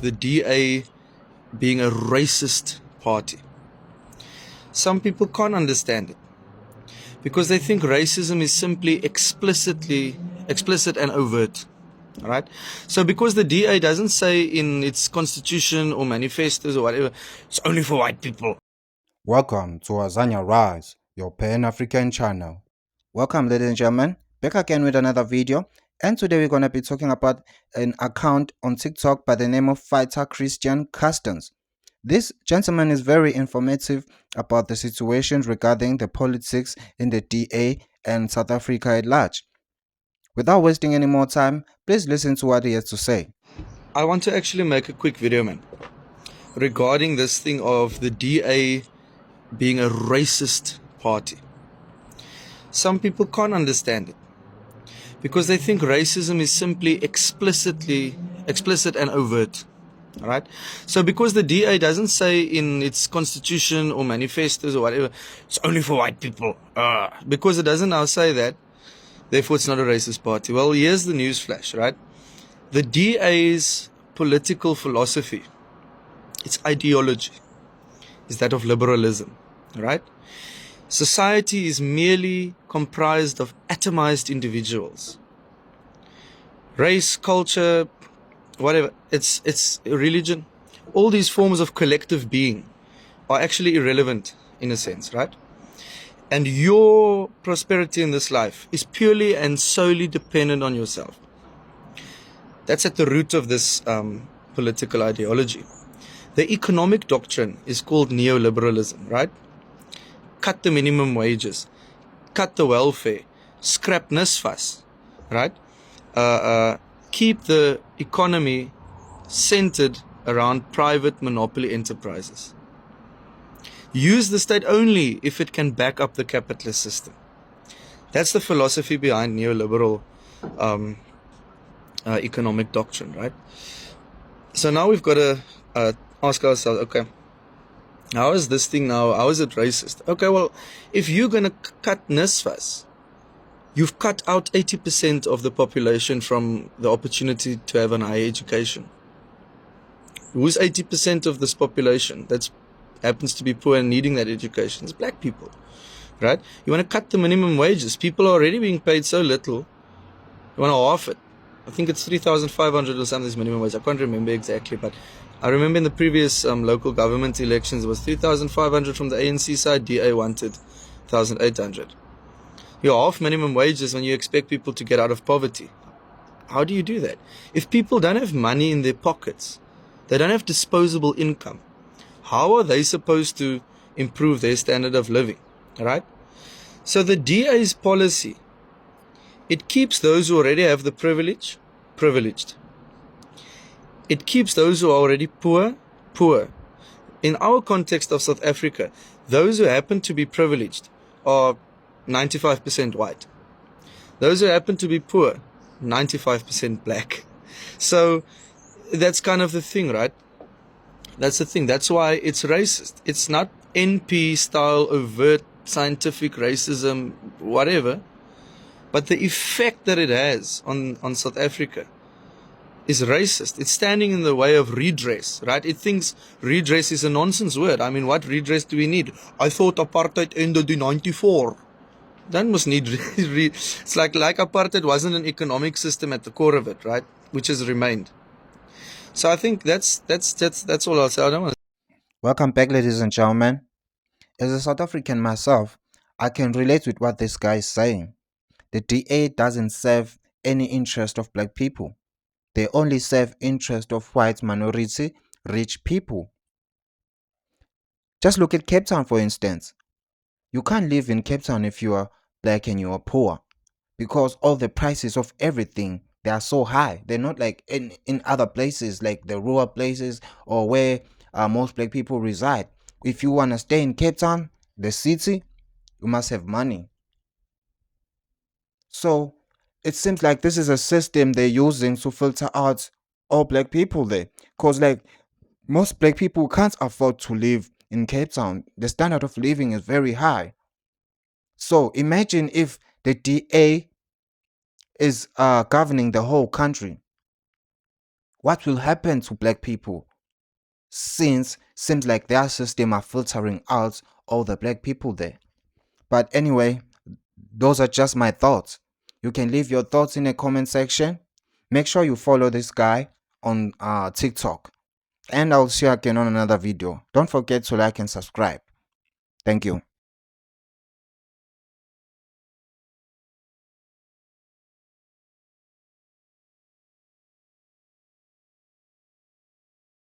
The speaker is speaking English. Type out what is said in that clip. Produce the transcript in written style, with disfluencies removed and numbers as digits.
the DA being a racist party. Some people can't understand it because they think racism is simply explicit and overt. All right. So because the DA doesn't say in its constitution or manifestos or whatever, it's only for white people. Welcome to AZANIA Rise, your Pan-African channel. Welcome, ladies and gentlemen, back again with another video. And today we're going to be talking about an account on TikTok by the name of Fighter Christian Customs. This gentleman is very informative about the situation regarding the politics in the DA and South Africa at large. Without wasting any more time, please listen to what he has to say. I want to actually make a quick video, man, regarding this thing of the DA being a racist party. Some people can't understand it because they think racism is simply explicit and overt. All right. So because the DA doesn't say in its constitution or manifestos or whatever, it's only for white people. Because it doesn't now say that, therefore it's not a racist party. Well, here's the news flash, right? The DA's political philosophy, its ideology, is that of liberalism, right? Society is merely comprised of atomized individuals. Race, culture, whatever, it's religion. All these forms of collective being are actually irrelevant in a sense, right? And your prosperity in this life is purely and solely dependent on yourself. That's at the root of this political ideology. The economic doctrine is called neoliberalism, right? Cut the minimum wages, cut the welfare, scrap NSFAS, right? Keep the economy centered around private monopoly enterprises. Use the state only if it can back up the capitalist system. That's the philosophy behind neoliberal economic doctrine, right? So now we've got to ask ourselves, okay, how is this thing now? How is it racist? Okay, well, if you're going to cut NSFAS, you've cut out 80% of the population from the opportunity to have an higher education. Who's 80% of this population that happens to be poor and needing that education? It's black people, right? You want to cut the minimum wages. People are already being paid so little. You want to half it. I think it's 3,500 or something, this minimum wage. I can't remember exactly, but I remember in the previous local government elections, it was 3,500 from the ANC side. DA wanted 1,800. You're half minimum wages when you expect people to get out of poverty. How do you do that? If people don't have money in their pockets, they don't have disposable income, how are they supposed to improve their standard of living, right? So the DA's policy, it keeps those who already have the privilege, privileged. It keeps those who are already poor, poor. In our context of South Africa, those who happen to be privileged are 95% white. Those who happen to be poor, 95% black. So that's kind of the thing, right? That's the thing. That's why it's racist. It's not NP style, overt, scientific racism, whatever. But the effect that it has on South Africa is racist. It's standing in the way of redress, right? It thinks redress is a nonsense word. I mean, what redress do we need? I thought apartheid ended in 94. Then must need it's like apartheid wasn't an economic system at the core of it, right? Which has remained. So I think that's all I'll say. I don't want to... Welcome back, ladies and gentlemen. As a South African myself, I can relate with what this guy is saying. The DA doesn't serve any interest of black people. They only serve interest of white minority, rich people. Just look at Cape Town, for instance. You can't live in Cape Town if you are black and you are poor, because all the prices of everything, they are so high. They're not like in other places, like the rural places or where most black people reside. If you want to stay in Cape Town, the city, you must have money. So it seems like this is a system they're using to filter out all black people there, because like most black people can't afford to live in Cape Town. The standard of living is very high. So imagine if the DA is governing the whole country. What will happen to black people? Since seems like their system are filtering out all the black people there. But anyway, those are just my thoughts. You can leave your thoughts in the comment section. Make sure you follow this guy on TikTok. And I'll see you again on another video. Don't forget to like and subscribe. Thank you.